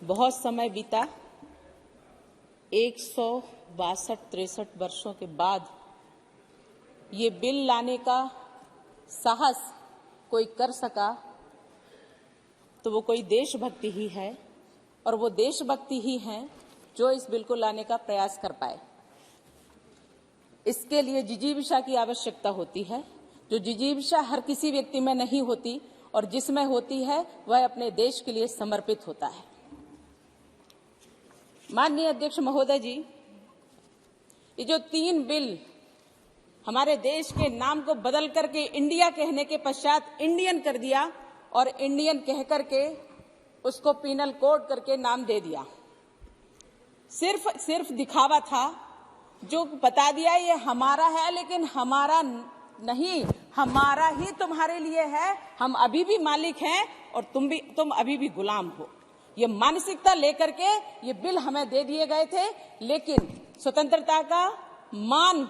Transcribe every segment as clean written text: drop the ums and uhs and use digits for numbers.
बहुत समय बीता, 162-63 वर्षों के बाद ये बिल लाने का साहस कोई कर सका तो वो कोई देशभक्ति ही है, और वो देशभक्ति ही है जो इस बिल को लाने का प्रयास कर पाए। इसके लिए जिजीविषा की आवश्यकता होती है, जो जिजीविषा हर किसी व्यक्ति में नहीं होती, और जिसमें होती है वह अपने देश के लिए समर्पित होता है। माननीय अध्यक्ष महोदय जी, ये जो 3 बिल हमारे देश के नाम को बदल करके इंडिया कहने के पश्चात इंडियन कर दिया और इंडियन कह करके उसको पीनल कोड करके नाम दे दिया, सिर्फ दिखावा था, जो बता दिया ये हमारा है, लेकिन हमारा नहीं, हमारा ही तुम्हारे लिए है, हम अभी भी मालिक हैं और तुम अभी भी गुलाम हो। ये मानसिकता लेकर के ये बिल हमें दे दिए गए थे, लेकिन स्वतंत्रता का मान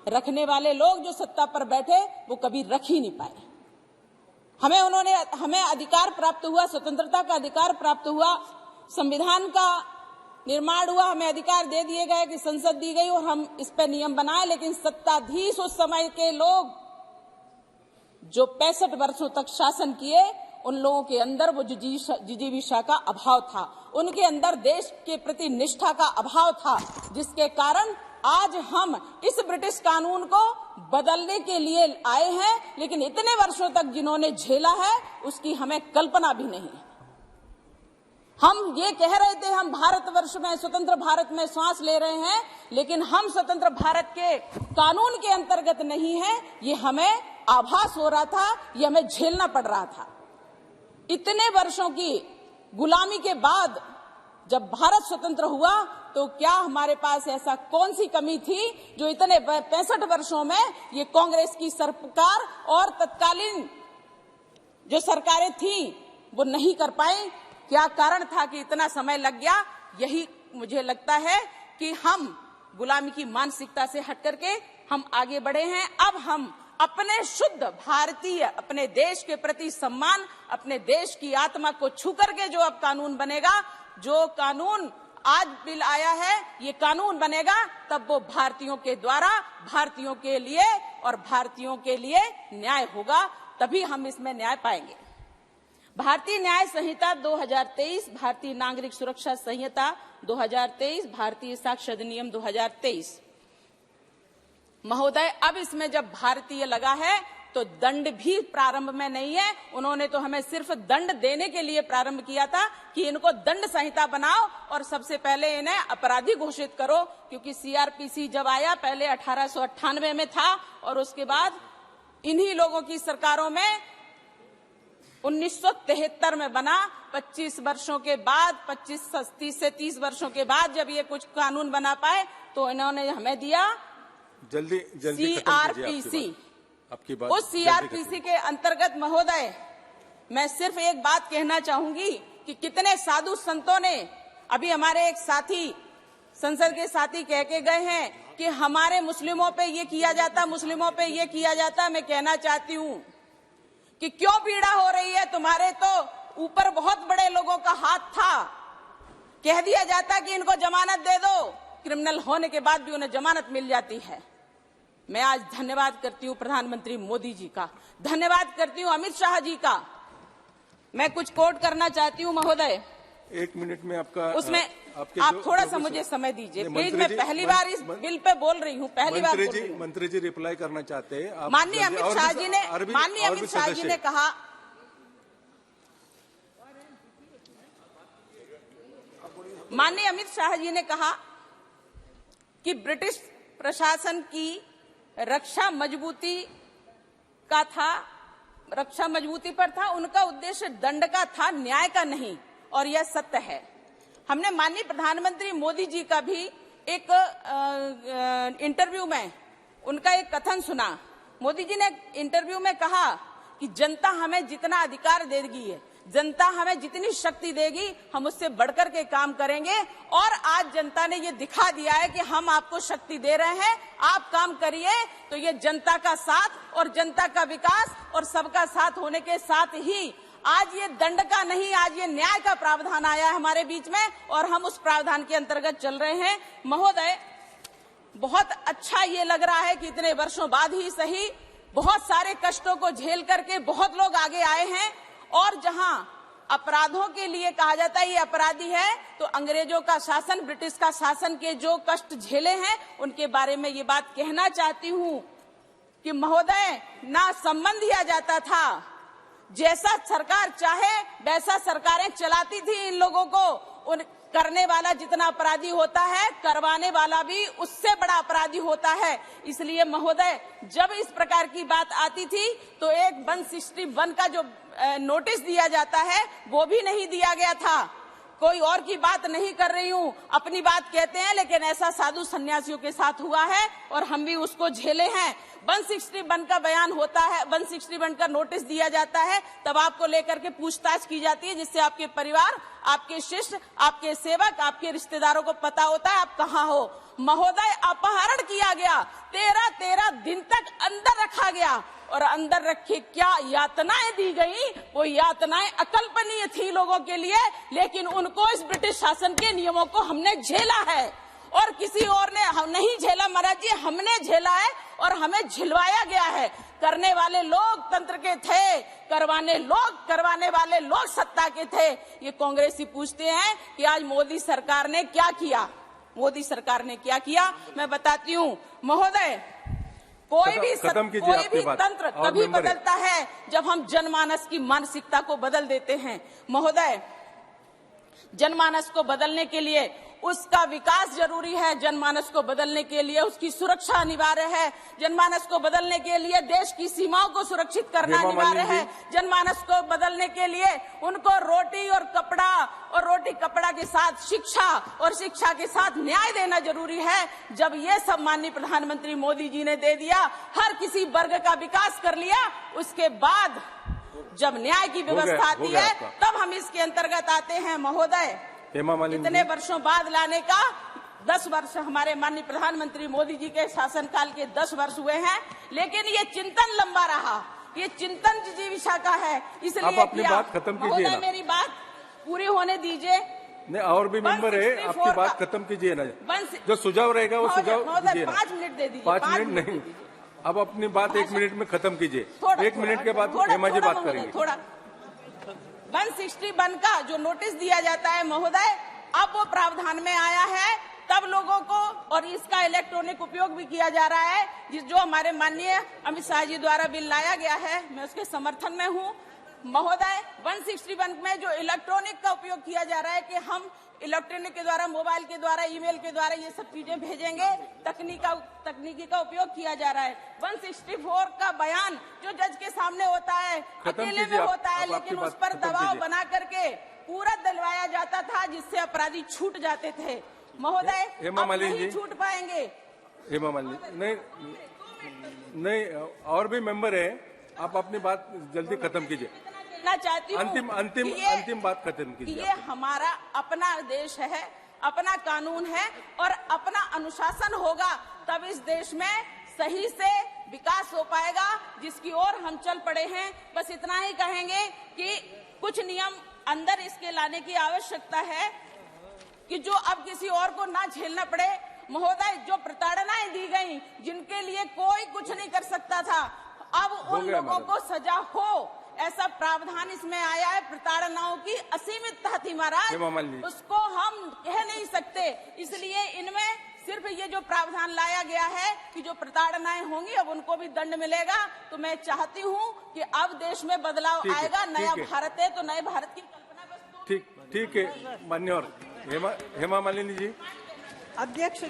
रखने वाले लोग जो सत्ता पर बैठे वो कभी रख ही नहीं पाए। हमें अधिकार प्राप्त हुआ, स्वतंत्रता का अधिकार प्राप्त हुआ, संविधान का निर्माण हुआ, हमें अधिकार दे दिए गए कि संसद दी गई और हम इस पे नियम बनाए, लेकिन सत्ताधीश उस समय के लोग जो 65 वर्षों तक शासन किए, उन लोगों के अंदर वो जिजीविषा का अभाव था, उनके अंदर देश के प्रति निष्ठा का अभाव था, जिसके कारण आज हम इस ब्रिटिश कानून को बदलने के लिए आए हैं, लेकिन इतने वर्षों तक जिन्होंने झेला है उसकी हमें कल्पना भी नहीं। हम ये कह रहे थे हम भारतवर्ष में, स्वतंत्र भारत में सांस ले रहे हैं, लेकिन हम स्वतंत्र भारत के कानून के अंतर्गत नहीं है, ये हमें आभास हो रहा था, ये हमें झेलना पड़ रहा था। इतने वर्षों की गुलामी के बाद जब भारत स्वतंत्र हुआ तो क्या हमारे पास ऐसा कौन सी कमी थी जो इतने 65 वर्षों में ये कांग्रेस की सरकार और तत्कालीन जो सरकारें थी वो नहीं कर पाई? क्या कारण था कि इतना समय लग गया? यही मुझे लगता है कि हम गुलामी की मानसिकता से हट करके हम आगे बढ़े हैं। अब हम अपने शुद्ध भारतीय, अपने देश के प्रति सम्मान, अपने देश की आत्मा को छू करके जो अब कानून बनेगा, जो कानून आज बिल आया है, ये कानून बनेगा, तब वो भारतीयों के द्वारा, भारतीयों के लिए और भारतीयों के लिए न्याय होगा, तभी हम इसमें न्याय पाएंगे। भारतीय न्याय संहिता 2023, भारतीय नागरिक सुरक्षा संहिता 2023, भारतीय साक्ष्य अधिनियम 2023। महोदय, अब इसमें जब भारतीय लगा है तो दंड भी प्रारंभ में नहीं है। उन्होंने तो हमें सिर्फ दंड देने के लिए प्रारंभ किया था कि इनको दंड संहिता बनाओ और सबसे पहले इन्हें अपराधी घोषित करो, क्योंकि सीआरपीसी जब आया पहले 1898 में था और उसके बाद इन्हीं लोगों की सरकारों में 1973 में बना। 25 वर्षों के बाद, 30 से 30 वर्षों के बाद जब ये कुछ कानून बना पाए तो इन्होंने हमें दिया जल्दी सीआरपीसी। आपकी बात उस सीआरपीसी के अंतर्गत महोदय मैं सिर्फ एक बात कहना चाहूंगी कि कितने साधु संतों ने, अभी हमारे एक साथी, संसद के साथी कह के गए हैं कि हमारे मुस्लिमों पे ये किया जाता, मुस्लिमों पे ये किया जाता। मैं कहना चाहती हूँ कि क्यों पीड़ा हो रही है? तुम्हारे तो ऊपर बहुत बड़े लोगों का हाथ था। कह दिया जाता कि इनको जमानत दे दो, क्रिमिनल होने के बाद भी उन्हें जमानत मिल जाती है। मैं आज धन्यवाद करती हूँ प्रधानमंत्री मोदी जी का, धन्यवाद करती हूँ अमित शाह जी का। मैं कुछ कोट करना चाहती हूँ महोदय। 1 मिनट में आपका उसमें आप थोड़ा सा मुझे समय दीजिए प्लीज। मैं पहली बार इस बिल पे बोल रही हूँ, पहली बार बोल रही हूँ। मंत्री जी रिप्लाई करना चाहते हैं। माननीय अमित शाह जी ने कहा, माननीय अमित शाह जी ने कहा कि ब्रिटिश प्रशासन की रक्षा मजबूती का था, रक्षा मजबूती पर था, उनका उद्देश्य दंड का था, न्याय का नहीं, और यह सत्य है। हमने माननीय प्रधानमंत्री मोदी जी का भी एक इंटरव्यू में उनका एक कथन सुना। मोदी जी ने इंटरव्यू में कहा कि जनता हमें जितना अधिकार देगी, जनता हमें जितनी शक्ति देगी, हम उससे बढ़कर के काम करेंगे। और आज जनता ने ये दिखा दिया है कि हम आपको शक्ति दे रहे हैं, आप काम करिए। तो ये जनता का साथ और जनता का विकास और सबका साथ होने के साथ ही आज ये दंड का नहीं, आज ये न्याय का प्रावधान आया है हमारे बीच में और हम उस प्रावधान के अंतर्गत चल रहे हैं। महोदय, बहुत अच्छा ये लग रहा है कि इतने वर्षों बाद ही सही बहुत सारे कष्टों को झेल करके बहुत लोग आगे आए हैं और जहां अपराधों के लिए कहा जाता है ये अपराधी है, तो अंग्रेजों का शासन, ब्रिटिश का शासन के जो कष्ट झेले हैं उनके बारे में ये बात कहना चाहती हूं कि महोदय, ना सम्मान दिया जाता था, जैसा सरकार चाहे वैसा सरकारें चलाती थी इन लोगों को। उन करने वाला जितना अपराधी होता है, करवाने वाला भी उससे बड़ा अपराधी होता है। इसलिए महोदय, जब इस प्रकार की बात आती थी तो एक 161 का जो नोटिस दिया जाता है वो भी नहीं दिया गया था। कोई और की बात नहीं कर रही हूँ, अपनी बात कहते हैं, लेकिन ऐसा साधु सन्यासियों के साथ हुआ है और हम भी उसको झेले हैं। 161 का बयान होता है, 161 का नोटिस दिया जाता है, तब आपको लेकर के पूछताछ की जाती है, जिससे आपके परिवार, आपके शिष्य, आपके सेवक, आपके रिश्तेदारों को पता होता है आप कहाँ हो। महोदय, अपहरण किया गया, 13 दिन तक अंदर रखा गया और अंदर रखे क्या यातनाएं दी गई, वो यातनाएं अकल्पनीय थी लोगों के लिए, लेकिन उनको इस ब्रिटिश शासन के नियमों को हमने झेला है और किसी और ने हम नहीं झेला महाराज जी, हमने झेला है और हमें झिलवाया गया है। करने वाले लोग तंत्र के थे, करवाने वाले लोग सत्ता के थे। ये कांग्रेसी पूछते हैं कि आज मोदी सरकार ने क्या किया। मोदी सरकार ने क्या किया मैं बताती हूँ महोदय। कोई भी तंत्र तभी बदलता है जब हम जनमानस की मानसिकता को बदल देते हैं। महोदय, जनमानस को बदलने के लिए उसका विकास जरूरी है, जनमानस को बदलने के लिए उसकी सुरक्षा अनिवार्य है, जनमानस को बदलने के लिए देश की सीमाओं को सुरक्षित करना अनिवार्य है, जनमानस को बदलने के लिए उनको रोटी और कपड़ा और रोटी कपड़ा के साथ शिक्षा और शिक्षा के साथ न्याय देना जरूरी है। जब ये सब माननीय प्रधानमंत्री मोदी जी ने दे दिया, हर किसी वर्ग का विकास कर लिया, उसके बाद जब न्याय की व्यवस्था आती है तब हम इसके अंतर्गत आते हैं। महोदय, इतने वर्षों बाद लाने का 10 वर्ष हमारे माननीय प्रधानमंत्री मोदी जी के शासनकाल के 10 वर्ष हुए हैं, लेकिन ये चिंतन लंबा रहा, ये चिंतन जिजीविषा का है, इसलिए आप अपनी बात खत्म कीजिए ना। मेरी बात पूरी होने दीजिए। नहीं, और भी मेंबर है, आपकी बात खत्म कीजिए ना। जो सुझाव रहेगा वो सुझाव दीजिए। 5 मिनट दे दीजिए। 5 मिनट नहीं, अब अपनी बात 1 मिनट में खत्म कीजिए। 1 मिनट के बाद हेमा जी बात करेंगे। 161 का जो नोटिस दिया जाता है महोदय, अब वो प्रावधान में आया है, तब लोगों को और इसका इलेक्ट्रॉनिक उपयोग भी किया जा रहा है, जो हमारे माननीय अमित शाह जी द्वारा बिल लाया गया है, मैं उसके समर्थन में हूँ। महोदय, 161 में जो इलेक्ट्रॉनिक का उपयोग किया जा रहा है कि हम इलेक्ट्रॉनिक के द्वारा, मोबाइल के द्वारा, ईमेल के द्वारा ये सब चीजें भेजेंगे, तकनीकी का उपयोग किया जा रहा है। 164 का बयान जो जज के सामने होता है, अकेले में होता है, लेकिन उस पर दबाव बना करके पूरा दिलवाया जाता था, जिससे अपराधी छूट जाते थे। महोदय, अब नहीं छूट पाएंगे। हेमा मालिनी, नहीं, और भी मेंबर है, आप अपनी बात जल्दी खत्म कीजिए। चाहती हूँ अंतिम बात खत्म कीजिए। ये हमारा अपना देश है, अपना कानून है और अपना अनुशासन होगा, तब इस देश में सही से विकास हो पाएगा, जिसकी ओर हम चल पड़े हैं। बस इतना ही कहेंगे कि कुछ नियम अंदर इसके लाने की आवश्यकता है कि जो अब किसी और को ना झेलना पड़े। महोदय, जो प्रताड़नाएं दी गई, जिनके लिए कोई कुछ नहीं कर सकता था, अब उन लोगों को सजा हो, ऐसा प्रावधान इसमें आया है। प्रताड़नाओं की असीमितता थी महाराज, उसको हम कह नहीं सकते, इसलिए इनमें सिर्फ ये जो प्रावधान लाया गया है कि जो प्रताड़नाएं होंगी अब उनको भी दंड मिलेगा। तो मैं चाहती हूँ कि अब देश में बदलाव आएगा, नया भारत है, तो नए भारत की कल्पना। ठीक है, मान्यवर हेमा मालिनी जी। अध्यक्ष